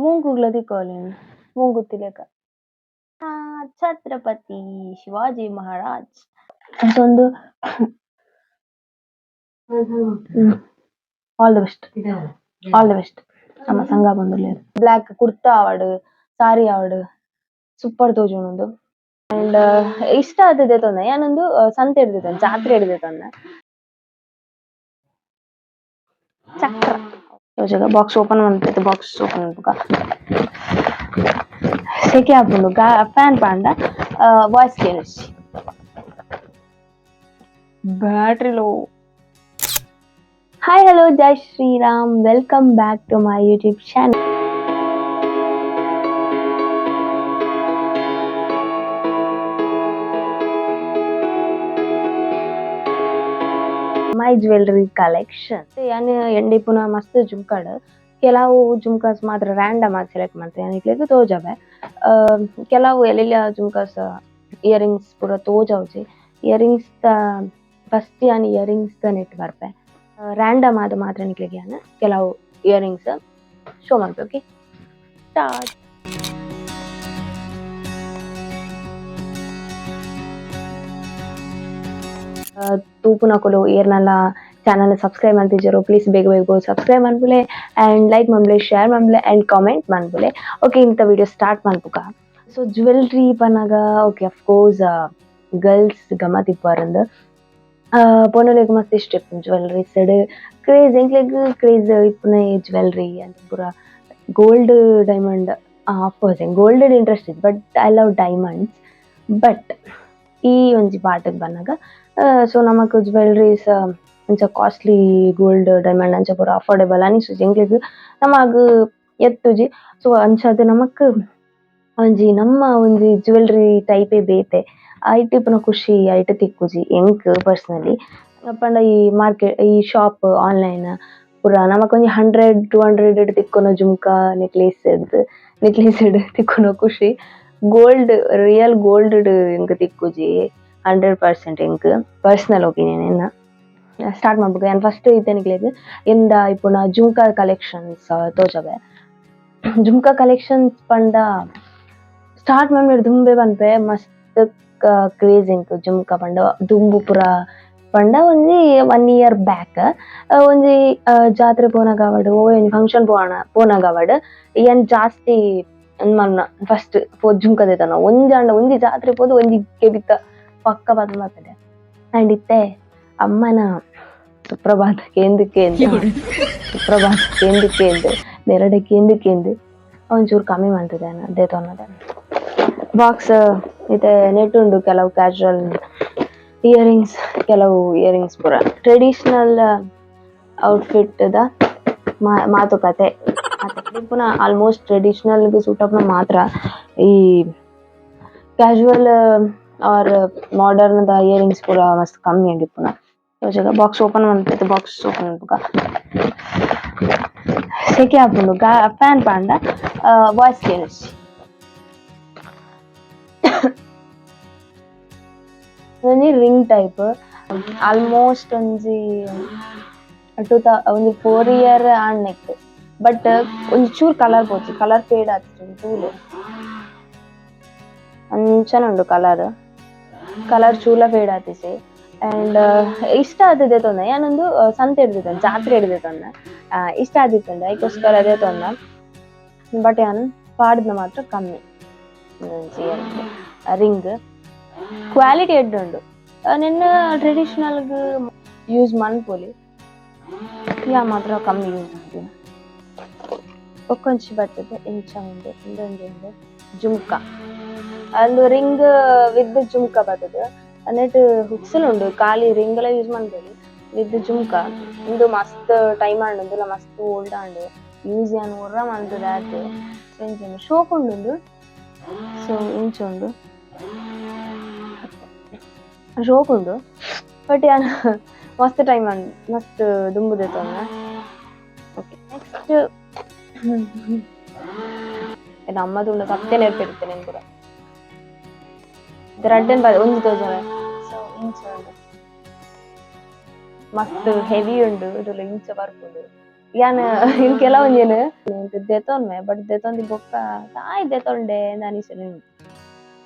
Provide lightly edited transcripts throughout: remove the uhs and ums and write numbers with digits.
ಮೂಂಗುಗ್ಲ ತಿಕ್ಕೋಲಿನ ಮೂಂಗುತ್ತಿಗೆ ಛತ್ರಪತಿ ಶಿವಾಜಿ ಮಹಾರಾಜ್ ಅದೊಂದು all the best all the best ನಮ್ಮ ಸಂಘ ಬಂದುಲ್ಲೆ ಬ್ಲಾಕ್ ಕುರ್ತಾ ಆವಡ್ ಸಾರಿ ಆವಡ್ ಸೂಪರ್ ತೋಜುಂಡು ಅಂಡ್ ಇಷ್ಟ ಆದದೆ ತೊಂದ ಯಾನೊಂದು ಸಂತೆ ಹಿಡ್ದಿದ್ದೆ ಜಾತ್ರೆ ಹಿಡ್ದೆ ತೊಂದ ಚಕ್ರ ಯೋಜಗ ಬಾಕ್ಸ್ ಓಪನ್ ಮಾಡ್ತೈತೆ ಬಾಕ್ಸ್ ಓಪನ್ ಮಾಡ್ಬೇಕ ಸೆಕೆ ಹಾಕೊಂಡು ಫ್ಯಾನ್ ಪಾಂಡ ವಾಯ್ಸ್ ಕೇಳಿಸಿ battery low. Hi hello Jai Shriram, welcome back to my YouTube channel. My jewellery collection ಯಾನ್ ಎಂಡಿ ಪುನಃ ಮಸ್ತ್ ಜುಮ್ಕಾಡ್ ಕೆಲವು ಜುಮ್ಕಾಸ್ ಮಾತ್ರ ರ್ಯಾಂಡಮ್ ಆಗಿ ಸೆಲೆಕ್ಟ್ ಮಾಡ್ತೇನೆ ಯಾನಿಕ್ಲೆಗ್ ತೋಜವೆ ಕೆಲವು ಎಲ್ಲೆಲ್ಲ ಜುಮ್ಕಾಸ್ ಇಯರಿಂಗ್ಸ್ ಪೂರ ತೋಜಾವುಜಿ ಇಯರಿಂಗ್ಸ್ ಫಸ್ಟ್ ಯಾನ್ ಇಯರಿಂಗ್ಸ್ ನೆಟ್ ಬರ್ಪೆ ರ್ಯಾಂಡಮ್ ಆದ ಮಾತ್ರ ನಿಕ್ಲೆಗ್ ಯಾನ್ ಕೆಲವು ಇಯರಿಂಗ್ಸ್ ಶೋ ಮಾಡ್ತೆ. Okay start. ತೂಪು ನಕಲು ಏರ್ನಲ್ಲ ಚಾನಲ್ ಸಬ್ಸ್ಕ್ರೈಬ್ ಮಾಡ್ತಿದ್ದೀರೋ ಪ್ಲೀಸ್ ಬೇಗ ಬೇಗ ಸಬ್ಸ್ಕ್ರೈಬ್ ಮಾಡ್ಬಿಳೆ ಆ್ಯಂಡ್ ಲೈಕ್ ಮಾಡ್ಬಿಳೆ ಶೇರ್ ಮಾಡ್ಬಿಳೆ ಆ್ಯಂಡ್ ಕಾಮೆಂಟ್ ಮಾಡ್ಬಿಳೆ. ಓಕೆ ಇಂಥ ವಿಡಿಯೋ ಸ್ಟಾರ್ಟ್ ಮಾಡ್ಬೇಕ. ಸೊ ಜ್ಯುವೆಲ್ರಿ ಪನ್ನಾಗ ಓಕೆ ಅಫ್ಕೋರ್ಸ್ ಗರ್ಲ್ಸ್ ಗಮ್ಮತ್ ಇಪ್ಪರಂದು ಪೊನಲೆಗ್ ಮಸ್ತ್ ಇಷ್ಟ ಇಪ್ಪು ಜ್ಯುವೆಲ್ರಿ ಸೈಡ್ ಕ್ರೇಜ್ ಎಂಕ್ಲೆಗ್ ಕ್ರೇಜ್ ಇಪ್ಪುನ ಜ್ಯುವೆಲ್ರಿ ಅಂತ ಪೂರ gold diamond of course gold interest ಇತ್ತು but I love diamonds. But ಈ ಒಂಜಿ ಪಾರ್ಟಿಗೆ ಬಂದಾಗ ಸೊ ನಮಕ್ ಜ್ಯುವೆಲ್ರೀಸ್ ಅಂಚ ಕಾಸ್ಟ್ಲಿ ಗೋಲ್ಡ್ ಡೈಮಂಡ್ ಅಂಚ ಪೂರ ಅಫೋರ್ಡೆಬಲ್ ಅನಿಸುಜಿ ಎಂಕ್ಲೆಗ್ ನಮಗ್ ಎತ್ತುಜಿ. ಸೊ ಅಂಚಾದ್ ನಮಕ್ ಒಂಜಿ ನಮ್ಮ ಒಂಜಿ ಜ್ಯುವೆಲ್ರಿ ಟೈಪೇ ಬೇತೆ ಐಟ್ ಇಪ್ಪುನ ಖುಷಿ ಐಟ್ ತಿಕ್ಕುಜಿ ಎಂಕ್ ಪರ್ಸನಲಿ ಪಂಡ ಈ ಮಾರ್ಕೆಟ್ ಈ ಶಾಪ್ ಆನ್ಲೈನ್ ಪೂರ ನಮಕ್ ಒಂಜಿ 100-200 ತಿಕ್ಕುನ ಜುಮ್ಕಾ ನೆಕ್ಲೇಸ್ ತಿಕ್ಕುನ ಖುಷಿ ಗೋಲ್ಡ್ ರಿಯಲ್ ಗೋಲ್ಡ್ ಎಂಕ್ ತಿಕ್ಕುಜಿ 100% ಎಂಕ್ ಪರ್ಸನಲ್ ಒಪಿನಿಯನ್ ಎನ್ನ. ಸ್ಟಾರ್ಟ್ ಮಾಡ್ಬೇಕು. ನಾನು ಫಸ್ಟ್ ಇತ್ತೇನಿಕ್ಲೆಗ್ ಎಂದ ಇಪ್ಪುನ ಜುಮ್ಕಾ ಕಲೆಕ್ಷನ್ಸ್ ತೋಜವೆ. ಜುಮ್ಕಾ ಕಲೆಕ್ಷನ್ಸ್ ಪಂಡ ಸ್ಟಾರ್ಟ್ ಮಾಡ್ಮೇಲೆ ದುಂಬೆ ಬಂದ್ಪೆ ಮಸ್ತ್ ಕ್ರೇಜ್ ಎಂಕ್ ಜುಮ್ಕಾ ಪಂಡ ದುಂಬು ಪುರ ಪಂಡ ಒಂಜಿ 1 year ಬ್ಯಾಕ್ ಒಂಜಿ ಜಾತ್ರೆ ಪೋನಾಗವಡ್ ಒಂಜಿ ಫಂಕ್ಷನ್ ಪೋನಾಗವಡ್ ಏನ್ ಜಾಸ್ತಿ ಮನ್ನ ಫಸ್ಟ್ ಜುಮ್ಕಾ ದೇತನ ಒಂಜಿ ಜಾತ್ರೆ ಪೋದು ಒಂಜಿ ಕೆಬಿತ್ತ ಪಕ್ಕ ಬಂದ್ ಬರ್ತದೆ. ಅಂಡ್ ಇತ್ತೆ ಅಮ್ಮನ ಸುಪ್ರಭಾತ ಕೇಂದು ನೆರಡೆ ಕೇಂದು ಒಂಚೂರು ಕಮ್ಮಿ ಮಾಡ್ತದೆ ಅದೇ ತೊನ್ನದ ಬಾಕ್ಸ್ ಇದೆ. ನೆಟ್ ಉಂಡು ಕೆಲವು ಕ್ಯಾಶುವಲ್ ಇಯರಿಂಗ್ಸ್ ಕೆಲವು ಇಯರಿಂಗ್ಸ್ ಪೂರ ಟ್ರೆಡಿಷನಲ್ ಔಟ್ಫಿಟ್ ದ ಮಾತುಕತೆ ಪುನಃ ಆಲ್ಮೋಸ್ಟ್ ಟ್ರೆಡಿಷನಲ್ ಸೂಟಪ್ನ ಮಾತ್ರ ಈ ಕ್ಯಾಶುವಲ್ ಆರ್ ಮಾಡರ್ನ್ ದ ಇಯರಿಂಗ್ಸ್ ಪೂರ ಮಸ್ತ್ ಕಮ್ಮಿ ಆಗಿಪ್ಪುನ. ಯೋಜಗ ಬಾಕ್ಸ್ ಓಪನ್ ಮಾಡ್ತೈತೆ ಬಾಕ್ಸ್ ಓಪನ್ ಮಾಡ್ಬೇಕ ಸೆಕೆ ಹಾಕೊಂಡು ಫ್ಯಾನ್ ಪಾಂಡ ವಾಯ್ಸ್ ಕೇಳಿಸಿ ಒಂಜಿ ರಿಂಗ್ ಟೈಪ್ ಆಲ್ಮೋಸ್ಟ್ ಒಂಜಿ 4 year ಆಣ್ನೆಕ್ ಬಟ್ ಒಂಜಿ ಚೂರ್ ಕಲರ್ ಪೋಚಿ ಕಲರ್ ಫೇಡ್ ಆತಿತ್ತು ಚೂಲು ಅಂಚನ ಉಂಡು ಕಲರ್ ಚೂಲ ಫೇಡ್ ಆತಿಸಿ. ಅಂಡ್ ಇಷ್ಟ ಆದದೆ ತೊಂದ ಯಾನೊಂದು ಸಂತೆ ಹಿಡ್ದಿದ್ದೆ ಜಾತ್ರೆ ಹಿಡ್ದೆ ತೊಂದ ಇಷ್ಟ ಆದಿತ್ತಂಡ ಅದಕ್ಕೋಸ್ಕರ ಅದೇ ತೊಂದ. ಬಟ್ ಯಾನ್ ಪಾಡ್ದ ಮಾತ್ರ ಕಮ್ಮಿ ರಿಂಗ್ ಕ್ವಾಲಿಟಿ ಎಡ್ಡು ಉಂಡು ನಿನ್ನ ಟ್ರೆಡಿಷನಲ್ಗ್ ಯೂಸ್ ಮನ್ಪೊಲಿ ಯಾ ಮಾತ್ರ ಕಮ್ಮಿ ಯೂಸ್ ಮಾಡ್ತೀನಿ. ಒಕ್ಕೊಂಚಿ ಬರ್ತದೆ ಇಂಚ ಉಂಡು ಇಂದೊಂದು ಜುಮ್ಕಾ ಅಂದು ರಿಂಗ್ ವಿತ್ ಜುಮ್ಕಾ ಬರ್ತದೆ ನೆಟ್ ಹುಕ್ಸಲ್ ಉಂಡು ಖಾಲಿ ರಿಂಗ್ ಎಲ್ಲ ಯೂಸ್ ಮಾಡ್ಬೇಡಿ ವಿತ್ ಜುಮ್ಕಾ ಇಂದು ಮಸ್ತ್ ಟೈಮ್ ಆಂಡು ಮಸ್ತ್ ಓಲ್ಡ್ ಆಂಡು ಯೂಸ್ ಯಾನ್ ಒರ್ರ ಮಾಡ್ತದೆ ಆಯ್ತು. ಇಂಚ ಶೋಕ್ ಉಂಡು ಸೊ ಇಂಚ ಉಂಡು ಶೋಕ್ ಉಂಡು ಬಟ್ ಯಾನ್ ಮಸ್ತ್ ಟೈಮ್ ಆಂಡು ಮಸ್ತ್ ದುಂಬುದೆ ತೊಂದ. ಓಕೆ ನೆಕ್ಸ್ಟ್ ನಮ್ಮದು ಉಂಡು ಸತ್ಯ ನೆರ್ಪಿಡ್ತೇನೆ ಪೂರ ರಡ್ಡನ್ ಒಂಜಿ ತೋಜವೆ. ಸೊ ಇಂಚ ಉಂಡು ಮಸ್ತ್ ಹೆವಿ ಉಂಡು ಇಂಚ ಬರ್ಪುಂಡು ಯಾನ್ ಇಂಕೆಲ್ಲ ಒಂಜೇನು ದೆತೊನ್ವೆ ಬಟ್ ದೆತೊಂದಿ ಬೊಕ್ಕ ತಾಯ್ ದೆತೊಂಡೆ ಅನಿಸೆನೆ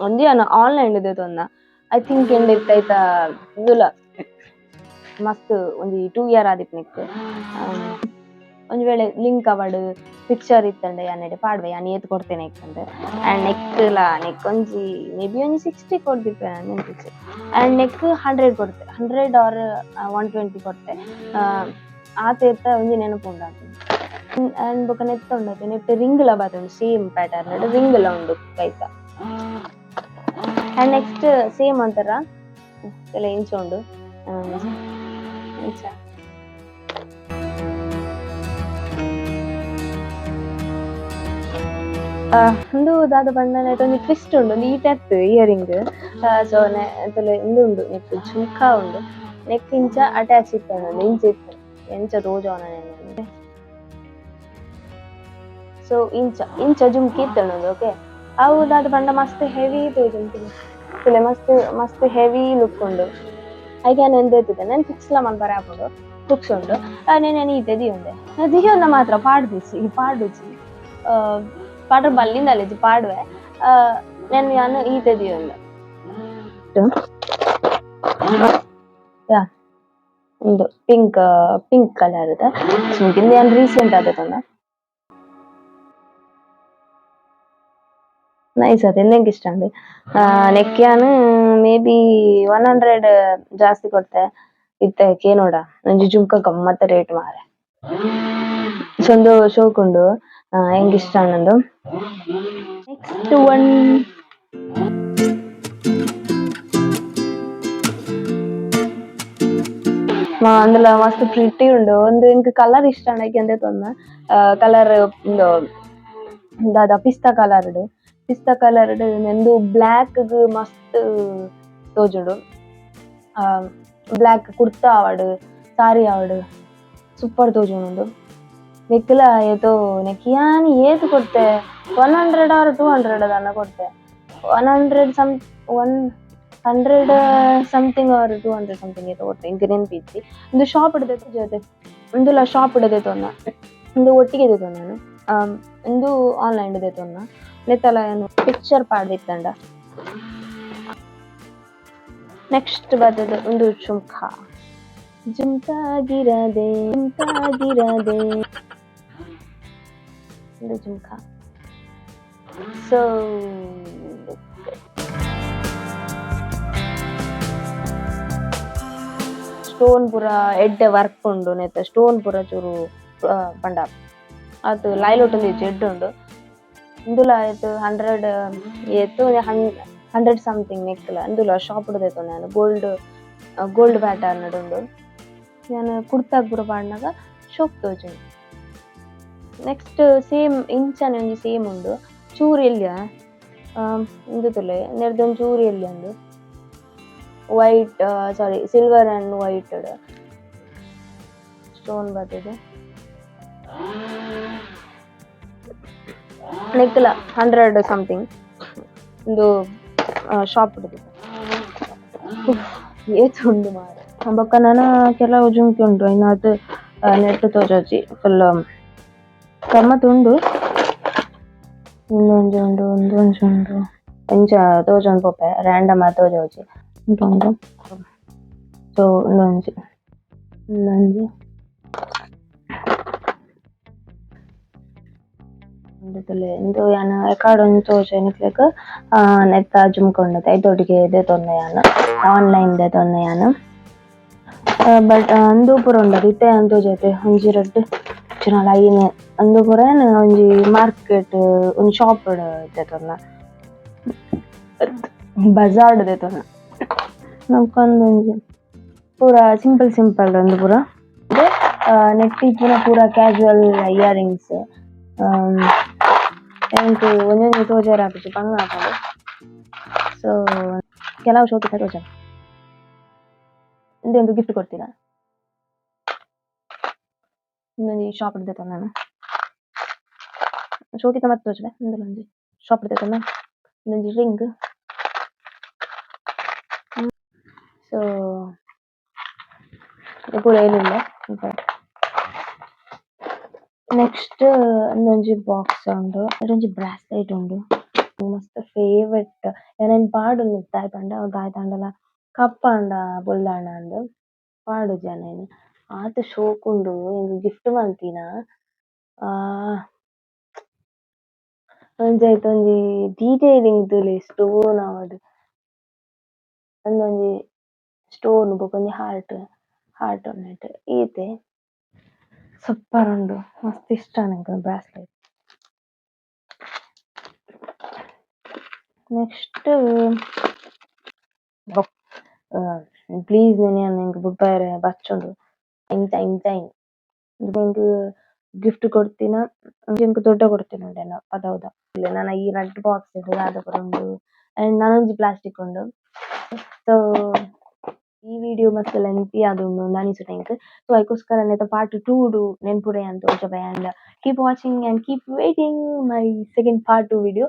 ಒಂಜಿ ಯಾನ್ ಆನ್ಲೈನ್ ದೆತೊನ್ನ ಐ ಥಿಂಕ್ ಎಂಡ್ ಇತ್ತೈತ ಇದುಲ ಮಸ್ತ್ ಒಂಜಿ 2 ಇಯರ್ ಆದಿಪ್ಪು ನಿಕ್ ಒಂಜಿ ವೇಳೆ ಲಿಂಕ್ ಅವಡ್ ಪಿಕ್ಚರ್ ಇತ್ತಂಡೆ ಯಾನೆಡೆ ಪಾಡ್ವೆ ಯಾನ್ ಏತ್ ಕೊಡ್ತೇನೆ ಇಕ್ಕಂಡೆ ಅಂಡ್ ನೆಕ್ಲ ನೆಕ್ ಒಂಜಿ ಮೇಬಿ ಒಂಜಿ 60 ಕೊಡ್ದಿಪ್ಪೆ ನೆನ್ಪಿಚ್ಚಿ ಅಂಡ್ ನೆಕ್ 100 ಕೊಡ್ತೆ 100 ಆರ್ 120 ಕೊಡ್ತೆ ಆತೇತ ಒಂಜಿ ನೆನಪು ಉಂಡು ಅಂಡ್ ಬೊಕ ನೆತ್ತ ಉಂಡತೆ ನೆಟ್ ರಿಂಗ್ ಲ ಬಾತುಂಡು ಸೇಮ್ ಪ್ಯಾಟರ್ನ್ ರಿಂಗ್ ಲ ಉಂಡು ಕೈತ ಅಂಡ್ ನೆಕ್ಸ್ಟ್ ಸೇಮ್ ಅಂತರ ಎಲ್ಲ ಇಂಚ ಉಂಡು ಇಂಚ ಉಂದು ದಾದ ಪಂಡ ನೆಟ್ ಒಂಜಿ ಟ್ವಿಸ್ಟ್ ಉಂಡು ಒಂಜಿ ಈತೆತ್ ಇಯರಿಂಗ್ ಸೊ ಇಂದು ಉಂಡು ನೆಕ್ ಜುಮ್ಕ ಉಂಡು ನೆಕ್ ಇಂಚ ಅಟ್ಯಾಚ್ ಇತ್ತಂಡು ಇಂಚ ಇತ್ತು ಎಂಚ ತೋಜೋನ ನೆನೆ ಸೊ ಇಂಚ ಇಂಚ ಜುಮ್ಕಿ ಇತ್ತಂಡು ಓಕೆ ಅವು ದಾದ ಪಂಡ ಮಸ್ತ್ ಹೆವಿ ತೋಜುಂಡು ಮಸ್ತ್ ಮಸ್ತ್ ಹೆವಿ ಲುಕ್ ಉಂಡು ಐಕೆ ನಾನು ಎಂದೆತ್ತಿದ್ದೆ ನಾನು ಫಿಕ್ಸ್ ಲ ಮನ್ಪರೆ ಆಪುಂಡು ಬುಕ್ಸ್ ಉಂಡು నేను ಈತೆ ದಿಯೊಂದೆ ದಿಯೊಂದ ಮಾತ್ರ ಪಾಡ್ದುಜಿ ಪಾಡ್ರ ಬಲ್ಲಿಂದ ಅಲ್ಲಿಜಿ ಪಾಡ್ವೆ ನಾನು ಈತೆ ದಿಯೊಂದೆ ಯಾ ಒಂದು ಪಿಂಕ್ ಕಲರ್ ಸುಮ್ಕಿಂದ ನಾನು ರೀಸೆಂಟ್ ಆದತೊಂದ ನೈಸ್ ಅದ ಎಂದಂಗೆ ಇಷ್ಟ ಅಂದೆ ನೆಕ್ಯಾನು ಮೇ ಬಿ 100 ಜಾಸ್ತಿ ಕೊಡ್ತೆ ಇತ್ತೆ ಕೇನೋಡ ಒಂಜಿ ಜುಮ್ಕ ಗಮ್ಮತ್ತ ರೇಟ್ ಮಾರೆ ಸೊಂದು ಶೋಕುಂಡು ಹೆಂಗ್ ಇಷ್ಟ ಅನ್ನಂದು ನೆಕ್ಸ್ಟ್ ಒನ್ అందులో మస్తు ప్రిట్టి ఉండు ಒಂದು ಇಂಕ್ ಕಲರ್ ಇಷ್ಟ ಅನ್ನಕ್ಕೆ ಅಂತ ತೊಂದ ಕಲರ್ ದಾದ ಪಿಸ್ತಾ ಕಲರ್ಡ್ ನೆಂದು ಬ್ಲಾಕ್ ಮಸ್ತ್ ತೋಜುಂಡು ಬ್ಲಾಕ್ ಕುರ್ತಾ ಆವಡ್ ಸಾರಿ ಆವಡ್ ಸೂಪರ್ ತೋಜುಂಡು ನೆಕ್ಲ ಏತೋ ನೆಕ್ಯಾನಿ ಏತ್ ಕೊಡ್ತೆ 100 ಆರ್ 200 ಅದನ್ನ ಕೊಡ್ತೆ 100 ಸಮಥಿಂಗ್ ಆರ್ 200 ಸಮಥಿಂಗ್ ಏತೋ ಕೊಡ್ತೆ ಇಂಕ ನೆನ್ಪಿತ್ತಿ ಒಂದು ಶಾಪ್ ಇಡದೆ ಜೊತೆ ಒಂದುಲ ಶಾಪ್ ಇಡದೆ ತೊನ್ನ ಒಂದು ಒಟ್ಟಿಗೆ ಇದ್ದು ನಾನು ಒಂದು ಆನ್ಲೈನ್ ಇಡದೆ ತೊನ್ನ ನೆತ್ತಲ ಏನು ಪಿಕ್ಚರ್ ಪಾಡ್ದಿತ್ತಂಡ ನೆಕ್ಸ್ಟ್ ಬರ್ತದೆ ಒಂದು ಜುಮ್ಕಾಗಿರದೆ ಒಂದು ಜುಮ್ಕಾ ಸೊ ಸ್ಟೋನ್ ಪೂರ ಎಡ್ಡೆ ವರ್ಕ್ ಉಂಡು ನೆತ್ತ ಸ್ಟೋನ್ ಪೂರ ಚೂರು ಪಂಡ ಅದು ಲೈಲೋಟಲ್ಲಿ ಎಡ್ಡೆ ಉಂಡು ಇಂದುಲ ಆಯ್ತು 100 ಏತು 100 ಸಮಥಿಂಗ್ ನೆಕ್ಲ ಇಂದುಲ ಶಾಪ್ ಉಡದೈತು ನಾನು ಗೋಲ್ಡ್ ಪ್ಯಾಟರ್ನ್ ಉಂಡು ನಾನು ಕುರ್ತಾಗ ಪೂರ ಪಾಡ್ನಾಗ ಶೋಕ್ ತೋಜುಂಡು ನೆಕ್ಸ್ಟ್ ಸೇಮ್ ಇಂಚನೆ ಒಂಜಿ ಸೇಮ್ ಉಂಡು ಚೂರು ಎಲ್ಲಿಯ ಇಂದು ತುಲೆ ನೆರ್ದೊಂದು ಚೂರು ಎಲ್ಲಿ ಅಂದು white sorry silver and white stone ಬರ್ತದೆ ನೆಕ್ಲ 100 ಸಮಥಿಂಗ್ ಒಂದು ಶಾಪ್ ಹಿಡಿದು ಏತ್ ಉಂಡು ಮಾರೆ ಬೊಕ್ಕ ನಾನು ಕೆಲವು ಜುಮ್ಕಿ ಉಂಟು ಇನ್ನಾದ್ ನೆಟ್ ತೋಜೋಜಿ ಫುಲ್ ಗಮ್ಮತ್ ಉಂಡು ಒಂದೊಂಜಿ ಉಂಡು ಎಂಚ ತೋಜೊಂದು ಪೋಪೆ ರ್ಯಾಂಡಮ್ ಆಗಿ ತೋಜೋಜಿ ಉಂಟು ಸೊ ಒಂದೊಂಜಿ ಇಂದು ಯಾನ್ ರೆಕಾರ್ಡ್ ಒಂದು ತೋಜೆ ನಿಕ್ಲೆಗ್ ನೆತ್ತ ಜುಮ್ಕ ಉಂಡತೆ ಐತೊಟ್ಟಿಗೆ ದೆತೊಂದೆ ಯಾನ್ ಆನ್ಲೈನ್ ದೆತೊಂದೆ ಯಾನ್ ಬಟ್ ಅಂದು ಪೂರ ಉಂಡದು ಇತ್ತೆ ಅಂದ್ ತೋಜೈತೆ ಒಂಜಿ ರಡ್ಡ್ ಇಚ್ಚಿನ ಲೈನ್ ಅಂದು ಪೂರ ಒಂಜಿ ಮಾರ್ಕೆಟ್ ಒಂಜಿ ಶಾಪ್ ದೆತೊಂದ ಬಜಾರ್ಡ್ ದೆತೊಂದ ನಮ್ಕೊಂದೊಂಜಿ ಪೂರ ಸಿಂಪಲ್ ಒಂದು ಪೂರ ನೆಟ್ ಇಪ್ಪುನ ಪೂರ ಕ್ಯಾಶುವಲ್ ಇಯರಿಂಗ್ಸ್ ಎಂಕ್ ಒಂಜೊಂಜಿ ತೋಜರೆ ಆಪುಜಿ ಪಂಗ ಆಪುಂಡು ಸೊ ಕೆಲವು ಶೋಕಿತ ತೋಜ ಇಂದೆಂದು ಗಿಫ್ಟ್ ಕೊಡ್ತೀರಾ ಇನ್ನೊಂದು ಶಾಪ್ ಇಡ್ದೈತೆ ನಾನು ಶೋಕಿತ ಮತ್ತೆ ತೋಜಲೆ ಇಂದೊಂದು ಶಾಪ್ ಇಡ್ದೈತೆ ಇನ್ನೊಂದು ರಿಂಗ್ ಸೊ ಪೂರ ಏನಿಲ್ಲ ನೆಕ್ಸ್ಟ್ ಒಂದೊಂಜಿ ಬಾಕ್ಸ್ ಉಂಡು ಅದೊಂಜಿ ಬ್ರಾಸ್ಲೆಟ್ ಉಂಡು ಮಸ್ತ್ ಫೇವರೆಟ್ ಯಾನ್ ಪಾಡು ದಾಯೆ ಪಂಡ ಅವು ದಾಯೆ ಪಂಡಲ ಕಪ್ಪಾಂಡ ಬೊಲ್ದಾಂಡ ಅಂದ್ ಪಾಡು ಜನ ಆತ್ ಶೋಕ್ ಉಂಡು ಎಂಕ್ ಗಿಫ್ಟ್ ಮಲ್ತಿನ ಆ ಒಂಜಿ ಡೀಟೇಲಿಂಗ್ ದುಲೆ ಸ್ಟೋನ್ ಆವಡ್ ಅಂದೊಂಜಿ ಸ್ಟೋನ್ ಬೊಕೊಂಜಿ ಹಾರ್ಟ್ ನೆಟ್ ಈತೆ ಸೂಪರ್ ಉಂಡು ಮಸ್ತ್ ಇಷ್ಟ ನಂಕ್ ಬ್ರಾಸ್ಲೆಟ್. ನೆಕ್ಸ್ಟ್ ಪ್ಲೀಸ್ ನೆನೆ ಎಂಕ್ ಬುಡ್ಪಾಯರೆ ಬಚ್ಚುಂಡು ಇಂಚ ಇಂಚ ಎಂಕ್ ಗಿಫ್ಟ್ ಕೊಡ್ತಿನ ಎಂಕ್ ದೊಡ್ಡ ಕೊಡ್ತಿನ ಉಂಡೆನ ಪದವುದ ನನ ಈ ರಡ್ ಬಾಕ್ಸ್ ದಾದ ಪುರ ಉಂಡು ಅಂಡ್ ನನೊಂಜಿ ಪ್ಲಾಸ್ಟಿಕ್ ಉಂಡು. ಸೊ ಈ ವಿಡಿಯೋ ಮಸ್ತ್ ಲೆಂತಿ ಆದುಂಡು ಅಂದ್ ಅನಿಸುಂಡು ಎಂಕ್. ಸೊ ಅಯ್ಕೋಸ್ಕರ ನೆತ್ತ ಪಾರ್ಟ್ 2 ಡು ನೆನ್ಪುಡೆ ಅಂದ್ ತೋಜಪ and keep watching and keep waiting my second part 2 video.